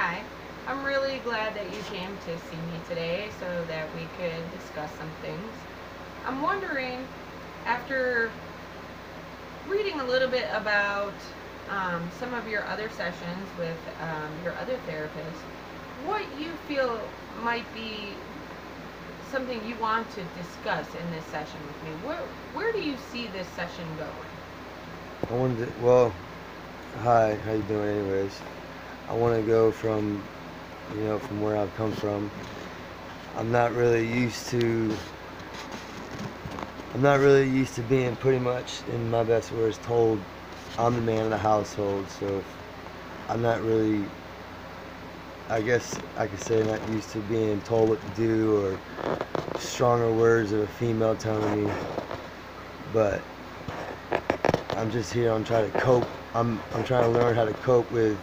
Hi, I'm really glad that you came to see me today so that we could discuss some things. I'm wondering, after reading a little bit about some of your other sessions with your other therapist, what you feel might be something you want to discuss in this session with me. Where do you see this session going? I wanted to, well, hi, how you doing anyways? I want to go from, from where I've come from. I'm not really used to, I'm not really used to being pretty much, in my best words, told I'm the man of the household. So I'm not really, I guess I could say, not used to being told what to do or stronger words of a female telling me. But I'm just here. I'm trying to cope. I'm trying to learn how to cope with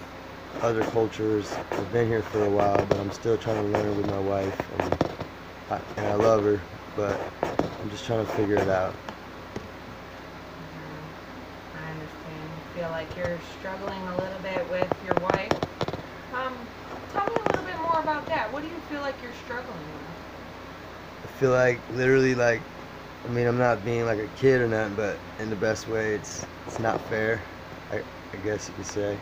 other cultures. I've been here for a while, but I'm still trying to learn with my wife, and I love her, but I'm just trying to figure it out. I understand. You feel like you're struggling a little bit with your wife. Um, Tell me a little bit more about that. What do you feel like you're struggling with? I feel like literally like, I mean, I'm not being like a kid or nothing, but in the best way, it's not fair. I guess you could say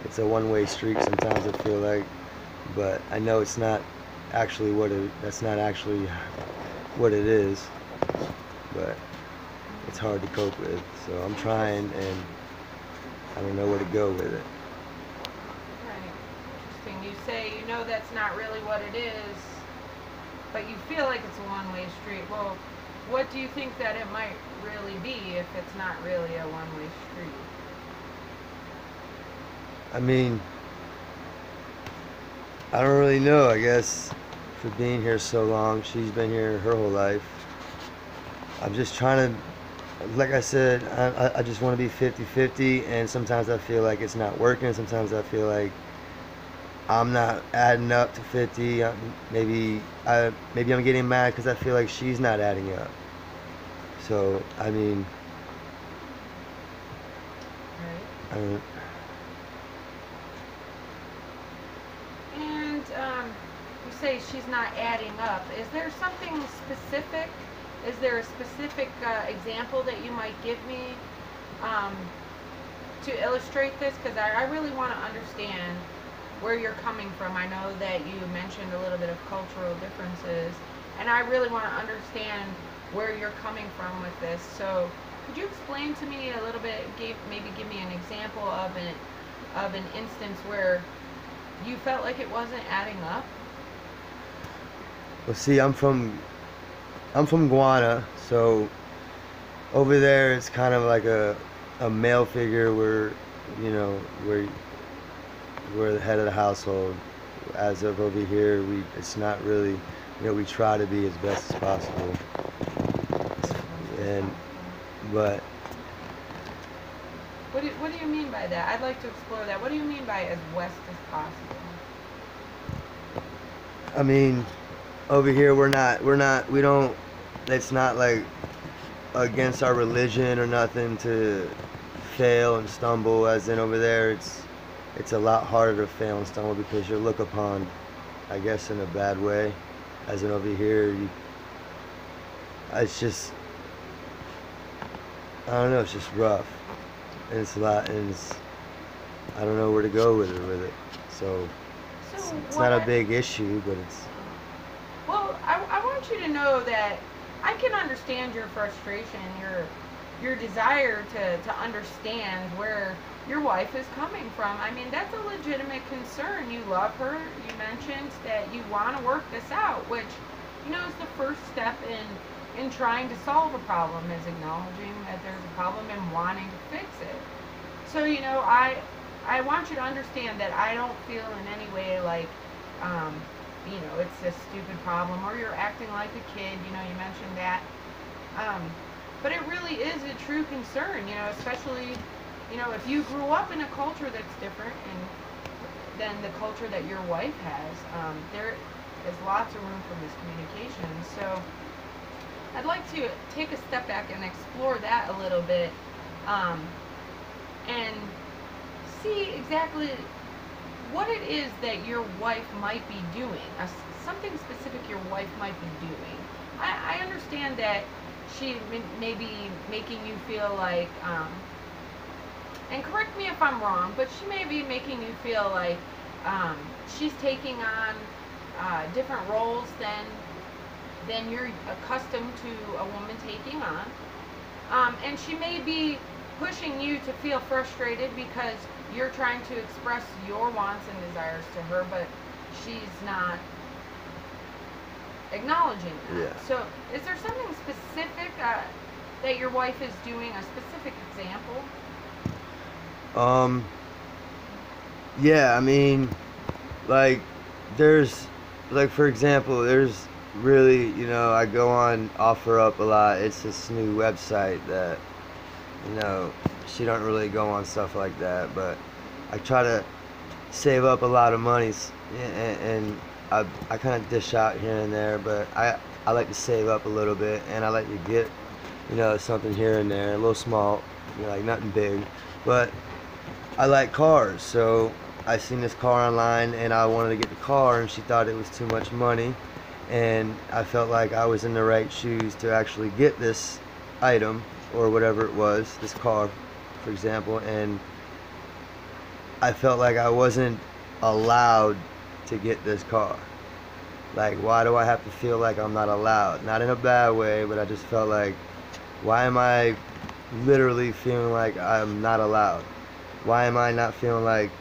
it's a one-way street sometimes. I feel like, but I know it's not actually what it. That's not actually what it is, but it's hard to cope with. So I'm trying, Interesting. and I don't know where to go with it. Right. Interesting. You say you know that's not really what it is, but you feel like it's a one-way street. Well, what do you think that it might really be if it's not really a one-way street? I mean, I don't really know. I guess for being here so long, she's been here her whole life. I'm just trying to, like I said, I just want to be 50-50, and sometimes I feel like it's not working. Sometimes I feel like I'm not adding up to 50. Maybe I'm getting mad because I feel like she's not adding up. So I mean, Right. I don't, And you say she's not adding up. Is there something specific? Is there a specific example that you might give me um, to illustrate this? Because I really want to understand where you're coming from. I know that you mentioned a little bit of cultural differences, and I really want to understand where you're coming from with this. So, could you explain to me a little bit? Maybe give me an example of an instance where you felt like it wasn't adding up. well, see, I'm from Guana, so over there it's kind of like a male figure where you know where we're the head of the household. As of over here, it's not really, we try to be as best as possible, As best as and possible. but What do you mean by that? I'd like to explore that. What do you mean by as west as possible? I mean, over here we don't. It's not like against our religion or nothing to fail and stumble. As in over there, it's a lot harder to fail and stumble because you're looked upon, I guess, in a bad way. As in over here, it's just, I don't know. It's just rough, and it's a lot, and I don't know where to go with it. So So it's what not a I big issue, but it's well, I want you to know that I can understand your frustration, your desire to understand where your wife is coming from. I mean, that's a legitimate concern. You love her. You mentioned that you want to work this out, which is the first step in trying to solve a problem is acknowledging that there's a problem and wanting to fix it. So, I want you to understand that I don't feel in any way like um, it's a stupid problem or you're acting like a kid. You mentioned that. Um, but it really is a true concern, especially, if you grew up in a culture that's different than the culture that your wife has. There is lots of room for miscommunication. So I'd like to take a step back and explore that a little bit um, and see exactly what it is that your wife might be doing, something specific your wife might be doing. I understand that she may be making you feel like, and correct me if I'm wrong, but she may be making you feel like she's taking on different roles than you're accustomed to a woman taking on. And she may be pushing you to feel frustrated because you're trying to express your wants and desires to her, but she's not acknowledging that. Yeah. So, is there something specific that your wife is doing? A specific example? Yeah, I mean, like, there's, like, for example, there's really, I go on OfferUp a lot. It's this new website that, she don't really go on stuff like that, but I try to save up a lot of money, and I kind of dish out here and there, but I like to save up a little bit, and I like to get, something here and there, a little small, like nothing big, but I like cars, so I seen this car online and I wanted to get the car, and she thought it was too much money, and I felt like I was in the right shoes to actually get this item or whatever it was, this car, for example, and I felt like I wasn't allowed to get this car. Like, why do I have to feel like I'm not allowed? Not in a bad way, but I just felt like, why am I literally feeling like I'm not allowed? Why am I not feeling like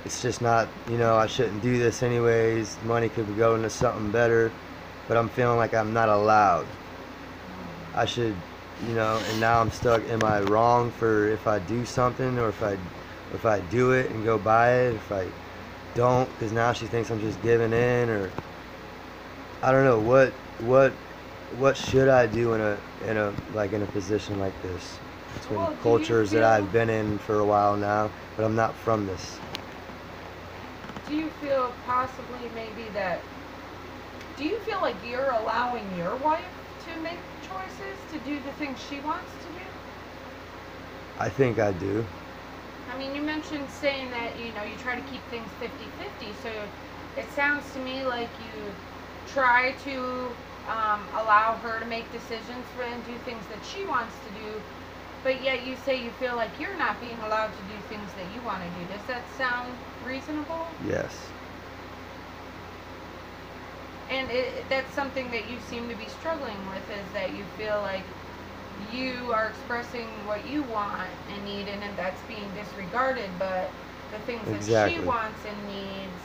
it's just not, I shouldn't do this anyways, money could be going to something better, but I'm feeling like I'm not allowed. I should, and now I'm stuck. Am I wrong for if I do something, or if I do it and go buy it, if I don't, because now she thinks I'm just giving in, or I don't know what should I do in a position like this, between Well, cultures that I've been in for a while now, but I'm not from this. Do you feel possibly maybe that? Do you feel like you're allowing your wife to make choices, to do the things she wants to do? I think I do. I mean, you mentioned saying that, you try to keep things 50-50, so it sounds to me like you try to allow her to make decisions for and do things that she wants to do, but yet you say you feel like you're not being allowed to do things that you want to do. Does that sound reasonable? Yes. And that's something that you seem to be struggling with, is that you feel like you are expressing what you want and need, and that's being disregarded, but the things that she wants and needs,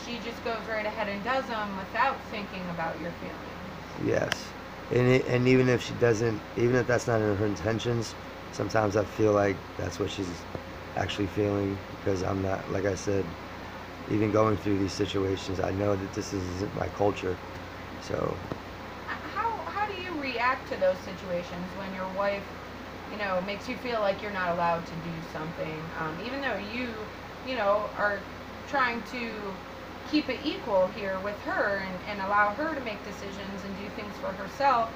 she just goes right ahead and does them without thinking about your feelings. Yes. And even if she doesn't, even if that's not in her intentions, sometimes I feel like that's what she's actually feeling, because I'm not, like I said, even going through these situations, I know that this isn't my culture. So how do you react to those situations when your wife, makes you feel like you're not allowed to do something, even though you are trying to keep it equal here with her, and allow her to make decisions and do things for herself?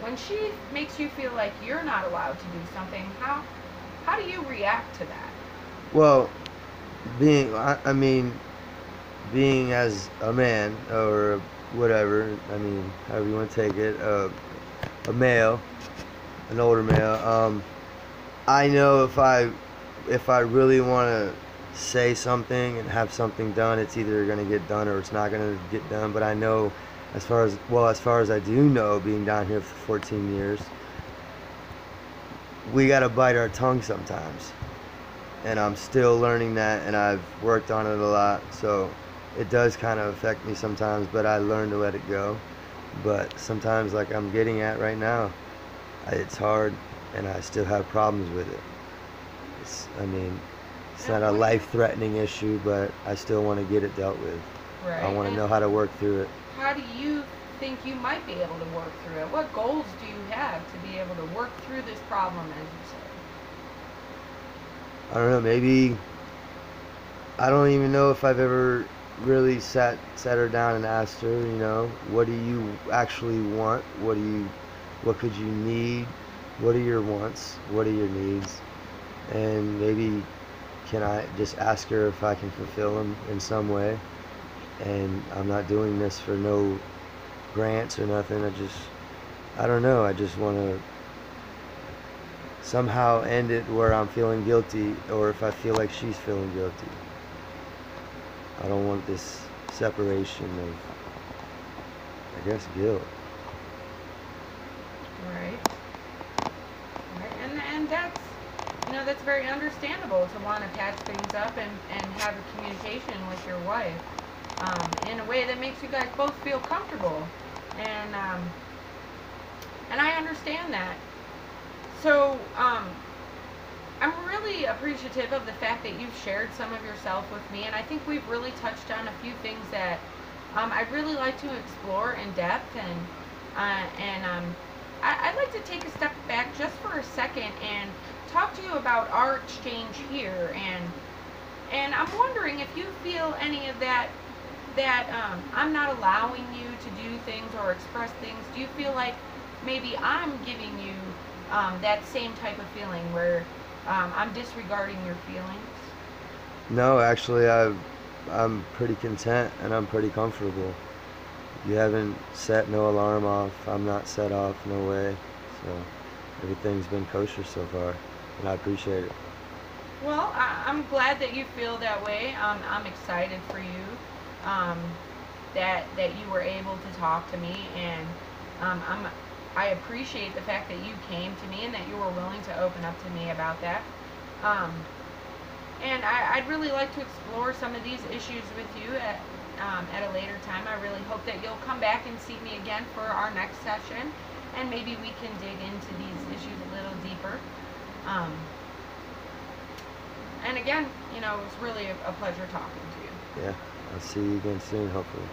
When she makes you feel like you're not allowed to do something, how do you react to that? Well, I mean, being as a man, or whatever, I mean, however you want to take it, a male, an older male, I know if I really want to say something and have something done, it's either going to get done or it's not going to get done. But I know, as far as I do know, being down here for 14 years, we got to bite our tongue sometimes. And I'm still learning that, and I've worked on it a lot, so it does kind of affect me sometimes, but I learn to let it go. But sometimes, like I'm getting at right now, it's hard, and I still have problems with it. It's not a life-threatening issue, but I still want to get it dealt with. Right. I want to know how to work through it. How do you think you might be able to work through it? What goals do you have to be able to work through this problem, as you say? I don't know, maybe, I don't even know if I've ever really sat her down and asked her, what do you actually want? What could you need? What are your wants? What are your needs? And maybe can I just ask her if I can fulfill them in some way? And I'm not doing this for no grants or nothing. I don't know. I just want to somehow end it where I'm feeling guilty, or if I feel like she's feeling guilty. I don't want this separation of, I guess, guilt. Right. Right. And that's, that's very understandable to want to patch things up and have a communication with your wife in a way that makes you guys both feel comfortable. And I understand that. So, I'm really appreciative of the fact that you've shared some of yourself with me, and I think we've really touched on a few things that I'd really like to explore in depth, and I'd like to take a step back just for a second and talk to you about our exchange here, and I'm wondering if you feel any of that I'm not allowing you to do things or express things. Do you feel like maybe I'm giving you that same type of feeling where I'm disregarding your feelings? No, actually, I'm pretty content and I'm pretty comfortable. You haven't set no alarm off. I'm not set off, no way. So everything's been kosher so far, and I appreciate it. Well, I'm glad that you feel that way. I'm excited for you um, that you were able to talk to me, and I appreciate the fact that you came to me and that you were willing to open up to me about that. Um, and I'd really like to explore some of these issues with you at a later time. I really hope that you'll come back and see me again for our next session, and maybe we can dig into these issues a little deeper. Um, and again, it was really a pleasure talking to you. Yeah, I'll see you again soon, hopefully.